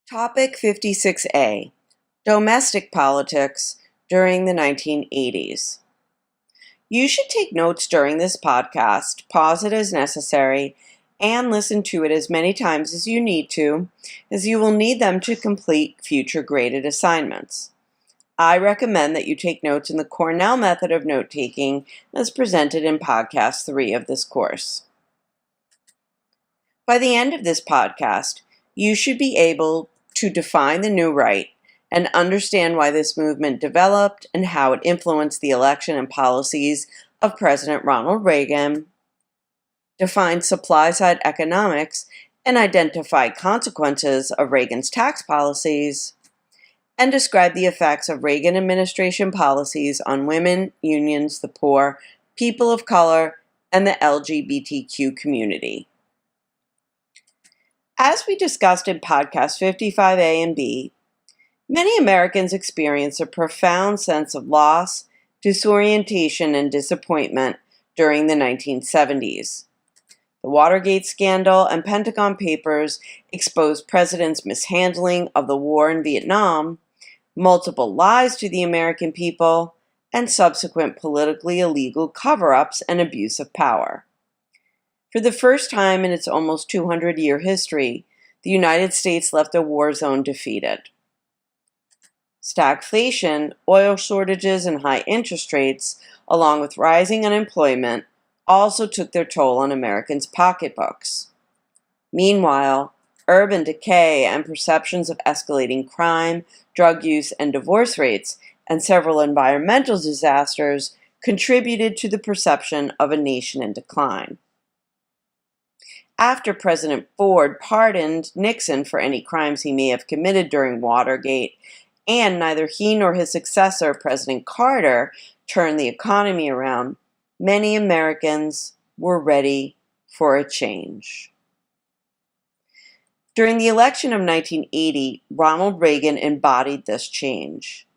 Topic 56A, Domestic Politics during the 1980s. You should take notes during this podcast, pause it as necessary, and listen to it as many times as you need to, as you will need them to complete future graded assignments. I recommend that you take notes in the Cornell method of note-taking as presented in Podcast 3 of this course. By the end of this podcast, you should be able to define the New Right and understand why this movement developed and how it influenced the election and policies of President Ronald Reagan, define supply-side economics and identify consequences of Reagan's tax policies, and describe the effects of Reagan administration policies on women, unions, the poor, people of color, and the LGBTQ community. As we discussed in Podcast 55A and B, many Americans experience a profound sense of loss, disorientation, and disappointment during the 1970s. The Watergate scandal and Pentagon Papers exposed presidents' mishandling of the war in Vietnam, multiple lies to the American people, and subsequent politically illegal cover-ups and abuse of power. For the first time in its almost 200-year history, the United States left a war zone defeated. Stagflation, oil shortages, and high interest rates, along with rising unemployment, also took their toll on Americans' pocketbooks. Meanwhile, urban decay and perceptions of escalating crime, drug use, and divorce rates, and several environmental disasters contributed to the perception of a nation in decline. After President Ford pardoned Nixon for any crimes he may have committed during Watergate, and neither he nor his successor, President Carter, turned the economy around, many Americans were ready for a change. During the election of 1980, Ronald Reagan embodied this change.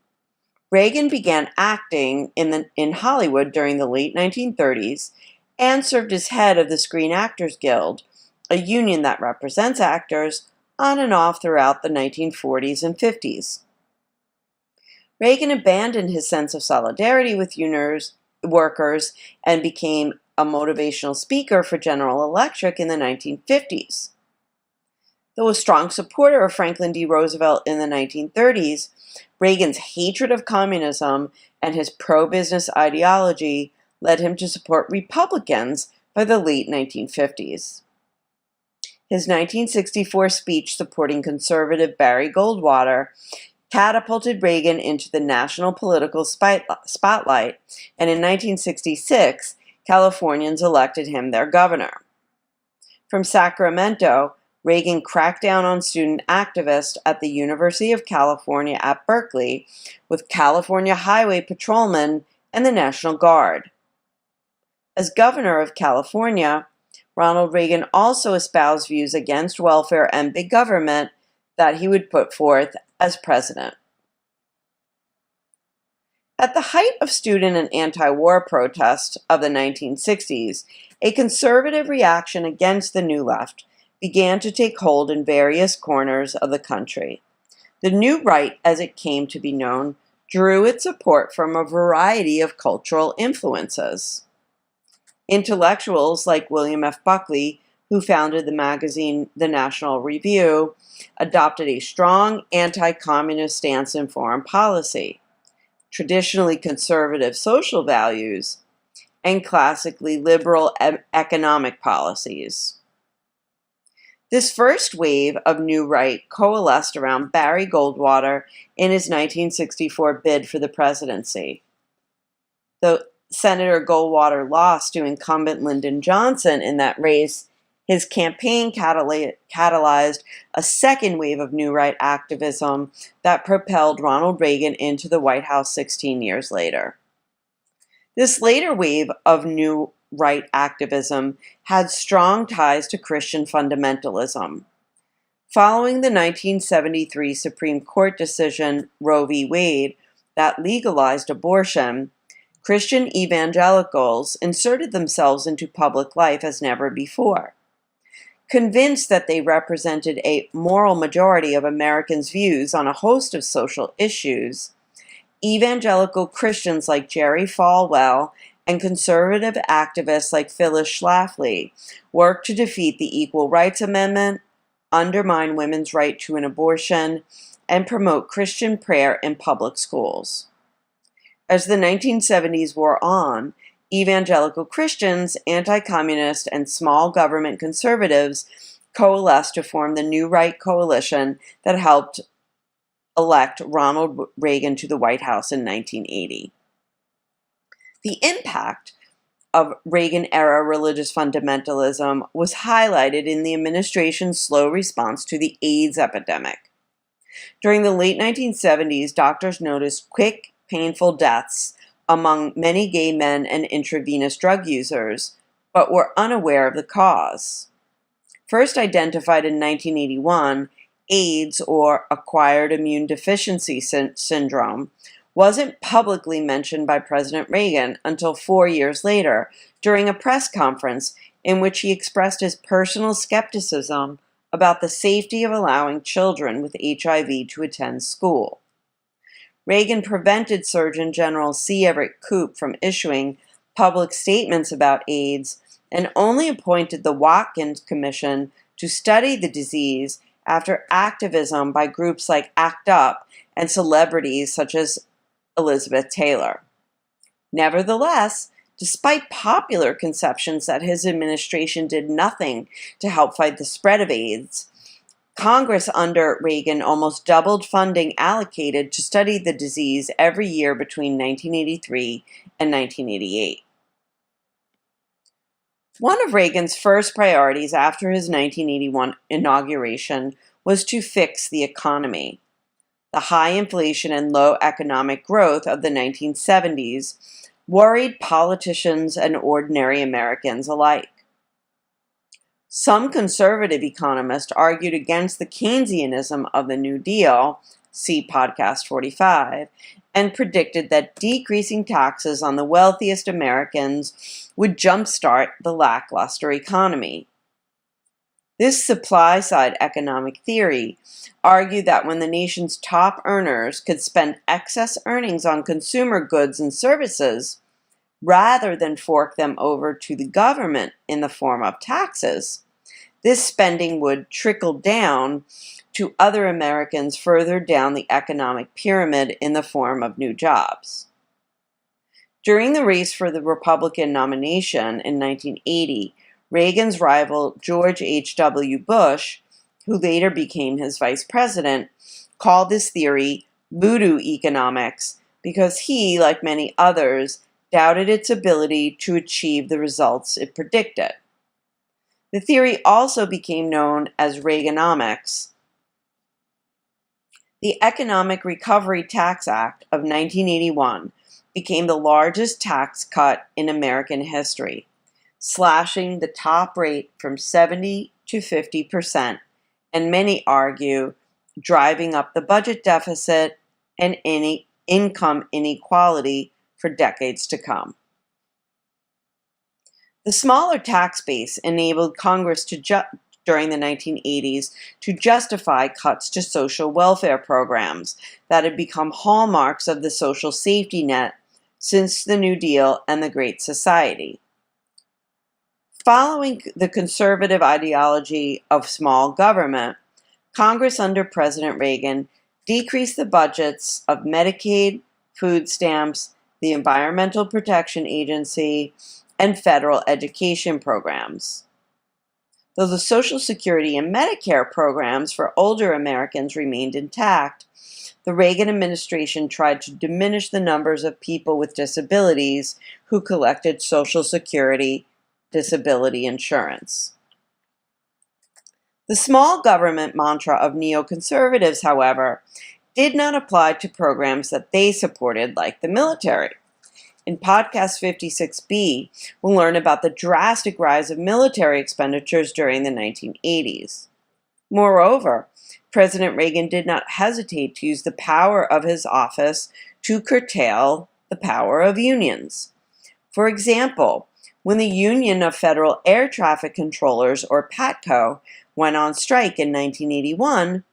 Reagan began acting in Hollywood during the late 1930s and served as head of the Screen Actors Guild, a union that represents actors on and off throughout the 1940s and 50s. Reagan abandoned his sense of solidarity with workers and became a motivational speaker for General Electric in the 1950s. Though a strong supporter of Franklin D. Roosevelt in the 1930s, Reagan's hatred of communism and his pro-business ideology led him to support Republicans by the late 1950s. His 1964 speech supporting conservative Barry Goldwater catapulted Reagan into the national political spotlight, and in 1966, Californians elected him their governor. From Sacramento, Reagan cracked down on student activists at the University of California at Berkeley with California Highway Patrolmen and the National Guard. As governor of California, Ronald Reagan also espoused views against welfare and big government that he would put forth as president. At the height of student and anti-war protests of the 1960s, a conservative reaction against the New Left began to take hold in various corners of the country. The New Right, as it came to be known, drew its support from a variety of cultural influences. Intellectuals like William F. Buckley, who founded the magazine The National Review, adopted a strong anti-communist stance in foreign policy, traditionally conservative social values, and classically liberal economic policies. This first wave of New Right coalesced around Barry Goldwater in his 1964 bid for the presidency. Though Senator Goldwater lost to incumbent Lyndon Johnson in that race, his campaign catalyzed a second wave of New Right activism that propelled Ronald Reagan into the White House 16 years later. This later wave of New Right activism had strong ties to Christian fundamentalism. Following the 1973 Supreme Court decision Roe v. Wade that legalized abortion, Christian evangelicals inserted themselves into public life as never before. Convinced that they represented a moral majority of Americans' views on a host of social issues, evangelical Christians like Jerry Falwell and conservative activists like Phyllis Schlafly worked to defeat the Equal Rights Amendment, undermine women's right to an abortion, and promote Christian prayer in public schools. As the 1970s wore on, evangelical Christians, anti-communist, and small government conservatives coalesced to form the New Right coalition that helped elect Ronald Reagan to the White House in 1980. The impact of Reagan-era religious fundamentalism was highlighted in the administration's slow response to the AIDS epidemic. During the late 1970s, doctors noticed quick, painful deaths among many gay men and intravenous drug users, but were unaware of the cause. First identified in 1981, AIDS, or acquired immune deficiency syndrome, wasn't publicly mentioned by President Reagan until 4 years later, during a press conference in which he expressed his personal skepticism about the safety of allowing children with HIV to attend school. Reagan prevented Surgeon General C. Everett Koop from issuing public statements about AIDS and only appointed the Watkins Commission to study the disease after activism by groups like ACT UP and celebrities such as Elizabeth Taylor. Nevertheless, despite popular conceptions that his administration did nothing to help fight the spread of AIDS, Congress under Reagan almost doubled funding allocated to study the disease every year between 1983 and 1988. One of Reagan's first priorities after his 1981 inauguration was to fix the economy. The high inflation and low economic growth of the 1970s worried politicians and ordinary Americans alike. Some conservative economists argued against the Keynesianism of the New Deal, see Podcast 45, and predicted that decreasing taxes on the wealthiest Americans would jumpstart the lackluster economy. This supply-side economic theory argued that when the nation's top earners could spend excess earnings on consumer goods and services, rather than fork them over to the government in the form of taxes, this spending would trickle down to other Americans further down the economic pyramid in the form of new jobs. During the race for the Republican nomination in 1980, Reagan's rival George H.W. Bush, who later became his vice president, called this theory voodoo economics because he, like many others, doubted its ability to achieve the results it predicted. The theory also became known as Reaganomics. The Economic Recovery Tax Act of 1981 became the largest tax cut in American history, slashing the top rate from 70% to 50%, and many argue driving up the budget deficit and any income inequality for decades to come. The smaller tax base enabled Congress during the 1980s to justify cuts to social welfare programs that had become hallmarks of the social safety net since the New Deal and the Great Society. Following the conservative ideology of small government, Congress under President Reagan decreased the budgets of Medicaid, food stamps, the Environmental Protection Agency, and federal education programs. Though the Social Security and Medicare programs for older Americans remained intact, the Reagan administration tried to diminish the numbers of people with disabilities who collected Social Security disability insurance. The small government mantra of neoconservatives, however, did not apply to programs that they supported, like the military. In Podcast 56B, we'll learn about the drastic rise of military expenditures during the 1980s. Moreover, President Reagan did not hesitate to use the power of his office to curtail the power of unions. For example, When the Union of Federal Air Traffic Controllers, or PATCO, went on strike in 1981,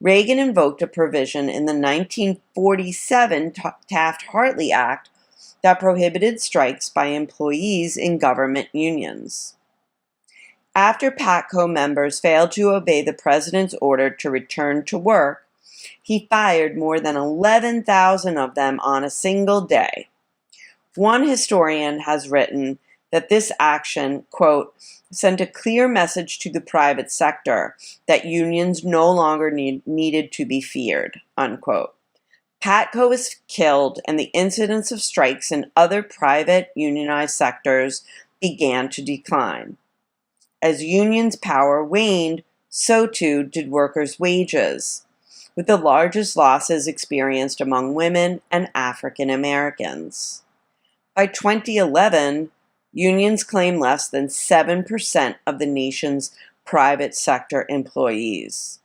Reagan invoked a provision in the 1947 Taft-Hartley Act that prohibited strikes by employees in government unions. After PATCO members failed to obey the president's order to return to work, he fired more than 11,000 of them on a single day. One historian has written that this action, quote, sent a clear message to the private sector that unions no longer needed to be feared, unquote. PATCO was killed, and the incidence of strikes in other private unionized sectors began to decline. As unions' power waned, so too did workers' wages, with the largest losses experienced among women and African Americans. By 2011, unions claim less than 7% of the nation's private sector employees.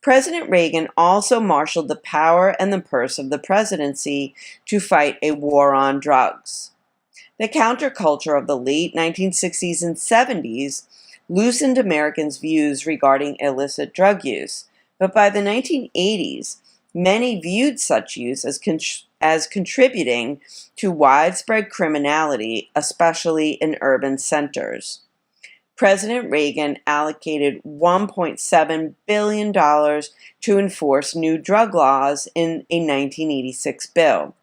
President Reagan also marshaled the power and the purse of the presidency to fight a war on drugs. The counterculture of the late 1960s and 70s loosened Americans' views regarding illicit drug use, but by the 1980s, many viewed such use as contributing to widespread criminality, especially in urban centers. President Reagan allocated $1.7 billion to enforce new drug laws in a 1986 bill.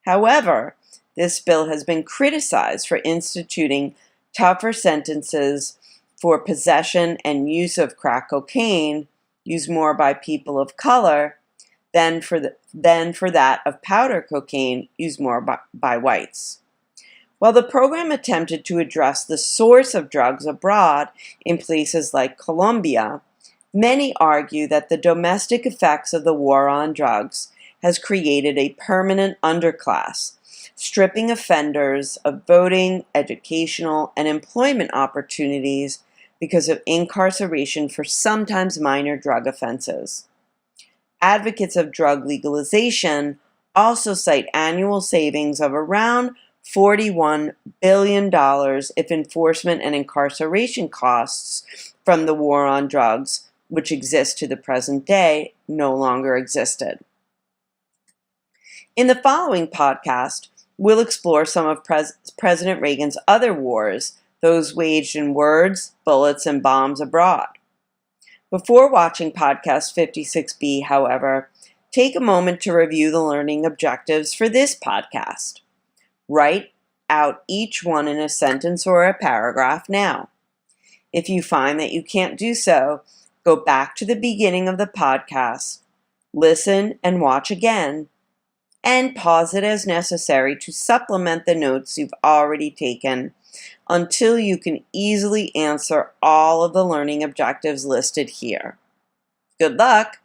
However, this bill has been criticized for instituting tougher sentences for possession and use of crack cocaine, used more by people of color, than for that of powder cocaine, used more by whites. While the program attempted to address the source of drugs abroad in places like Colombia, many argue that the domestic effects of the war on drugs has created a permanent underclass, stripping offenders of voting, educational, and employment opportunities because of incarceration for sometimes minor drug offenses. Advocates of drug legalization also cite annual savings of around $41 billion if enforcement and incarceration costs from the war on drugs, which exist to the present day, no longer existed. In the following podcast, we'll explore some of President Reagan's other wars, those waged in words, bullets, and bombs abroad. Before watching podcast 56B, however, take a moment to review the learning objectives for this podcast. Write out each one in a sentence or a paragraph now. If you find that you can't do so, go back to the beginning of the podcast, listen and watch again, and pause it as necessary to supplement the notes you've already taken until you can easily answer all of the learning objectives listed here. Good luck!